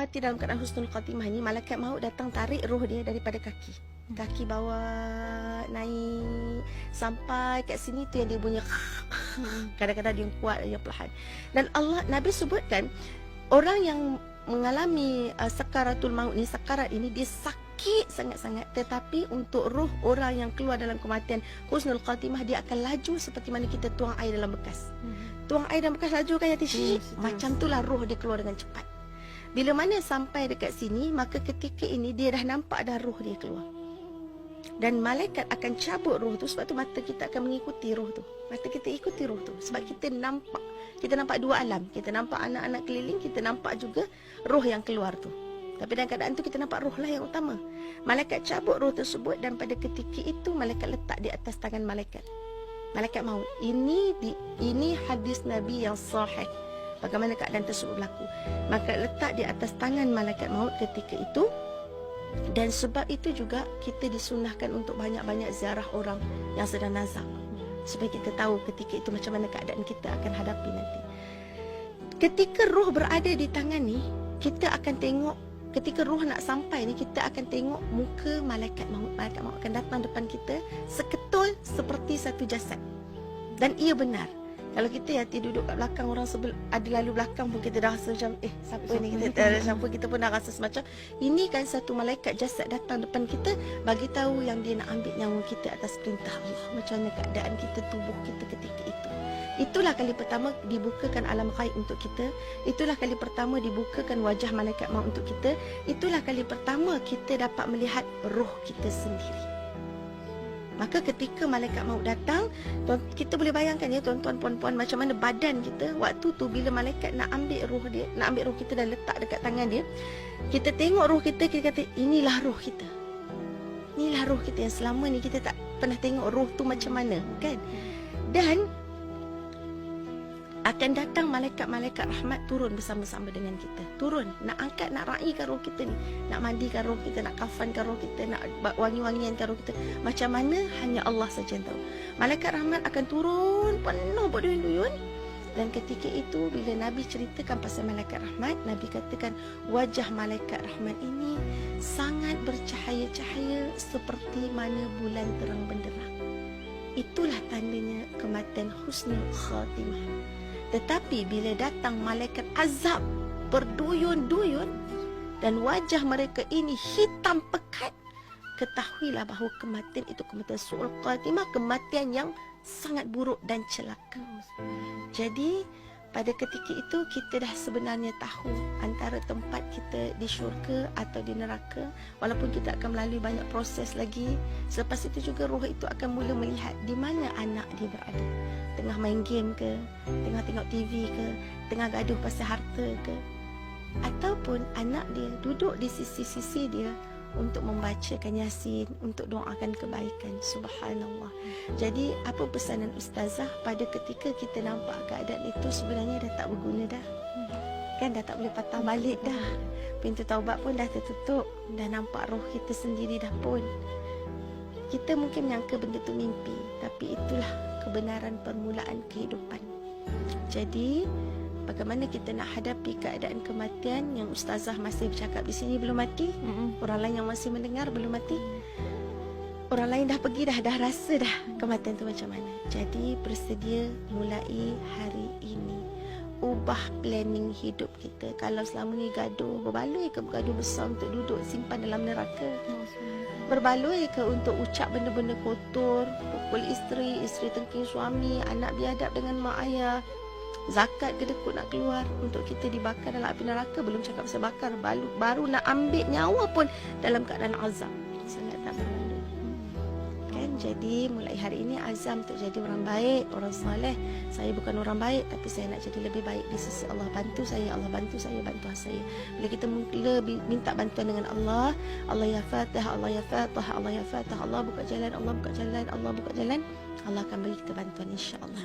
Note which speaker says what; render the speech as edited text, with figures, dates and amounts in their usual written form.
Speaker 1: mati dalam keadaan husnul khatimah ni, malaikat maut datang tarik roh dia daripada kaki bawah naik sampai kat sini tu yang dia bunyi kadang-kadang dia kuat, dia perlahan. Dan Nabi sebutkan orang yang mengalami sakaratul maut ni, sakarat ini, dia sakit sangat-sangat, tetapi untuk roh orang yang keluar dalam kematian husnul khatimah, dia akan laju seperti mana kita tuang air dalam bekas. Tuang air dalam bekas laju kan, Yati? Macam itulah roh dia keluar dengan cepat. Bila mana sampai dekat sini, maka ketika ini dia dah nampak dah roh dia keluar. Dan malaikat akan cabut roh tu. Sebab tu mata kita akan mengikuti roh tu. Mata kita ikuti roh tu. Sebab kita nampak. Kita nampak dua alam. Kita nampak anak-anak keliling. Kita nampak juga roh yang keluar tu. Tapi dalam keadaan tu kita nampak roh lah yang utama. Malaikat cabut roh tersebut. Dan pada ketika itu malaikat letak di atas tangan malaikat. Malaikat maut. Ini hadis Nabi yang sahih. Bagaimana keadaan tersebut berlaku. Maka letak di atas tangan malaikat maut ketika itu. Dan sebab itu juga kita disunahkan untuk banyak-banyak ziarah orang yang sedang nazak, supaya kita tahu ketika itu macam mana keadaan kita akan hadapi nanti. Ketika roh berada di tangan ni, kita akan tengok, ketika roh nak sampai ni, kita akan tengok muka malaikat maut. Malaikat maut akan datang depan kita seketul seperti satu jasad. Dan ia benar. Kalau kita duduk kat belakang orang ada lalu belakang pun kita dah rasa macam siapa ni, kita pun dah rasa semacam ini kan satu malaikat jasad datang depan kita bagi tahu yang dia nak ambil nyawa kita atas perintah Allah. Macam mana keadaan kita, tubuh kita ketika itu. Itulah kali pertama dibukakan alam ghaib untuk kita. Itulah kali pertama dibukakan wajah malaikat maut untuk kita. Itulah kali pertama kita dapat melihat roh kita sendiri. Maka ketika malaikat maut datang, kita boleh bayangkan ya tuan-tuan, puan-puan, macam mana badan kita waktu tu bila malaikat nak ambil roh dia, nak ambil roh kita dan letak dekat tangan dia. Kita tengok roh kita, kita kata inilah roh kita. Inilah roh kita yang selama ni kita tak pernah tengok roh tu macam mana, kan? Dan akan datang malaikat-malaikat rahmat turun bersama-sama dengan kita. Turun, nak angkat, nak raikan roh kita ni. Nak mandikan roh kita, nak kafankan roh kita, nak wangi-wangiankan roh kita. Macam mana, hanya Allah saja yang tahu. Malaikat rahmat akan turun penuh berduyun-duyun. Dan ketika itu, bila Nabi ceritakan pasal malaikat rahmat, Nabi katakan, wajah malaikat rahmat ini sangat bercahaya-cahaya seperti mana bulan terang benderang. Itulah tandanya kematian husnul khatimah. Tetapi bila datang malaikat azab berduyun-duyun dan wajah mereka ini hitam pekat, ketahuilah bahawa kematian itu kematian su'ul khatimah, kematian yang sangat buruk dan celaka. Jadi pada ketika itu kita dah sebenarnya tahu antara tempat kita di syurga atau di neraka. Walaupun kita akan melalui banyak proses lagi. Selepas itu juga roh itu akan mula melihat di mana anak dia berada. Tengah main game ke, tengah tengok TV ke, tengah gaduh pasal harta ke, ataupun anak dia duduk di sisi-sisi dia untuk membacakan Yasin, untuk doakan kebaikan. Subhanallah. Jadi apa pesanan Ustazah pada ketika kita nampak keadaan itu sebenarnya dah tak berguna dah. Kan dah tak boleh patah balik dah. Pintu taubat pun dah tertutup. Dah nampak roh kita sendiri dah pun. Kita mungkin menyangka benda tu mimpi, tapi itulah kebenaran permulaan kehidupan. Jadi bagaimana kita nak hadapi keadaan kematian yang Ustazah masih bercakap di sini belum mati, orang lain yang masih mendengar belum mati, orang lain dah pergi dah rasa dah kematian tu macam mana. Jadi bersedia mulai hari ini, ubah planning hidup kita. Kalau selama ni gaduh, berbaloi ke bergaduh besar untuk duduk simpan dalam neraka? Berbaloi ke untuk ucap benda-benda kotor, pukul isteri, isteri tengking suami, anak biadab dengan mak ayah, zakat kedekut nak keluar untuk kita dibakar dalam api neraka? Belum cakap pasal bakar, baru nak ambil nyawa pun dalam keadaan azab. Sangat tak berbaloi, kan? Jadi mulai hari ini azam untuk jadi orang baik, orang soleh. Saya bukan orang baik, tapi saya nak jadi lebih baik di sisi Allah. Bantu saya, Allah bantu saya, bantu saya. Bila kita mula minta bantuan dengan Allah, Allah ya Fatah, Allah ya Fatah, Allah ya Fatah, Allah buka jalan, Allah buka jalan, Allah buka jalan, Allah akan beri kita bantuan, insya-Allah.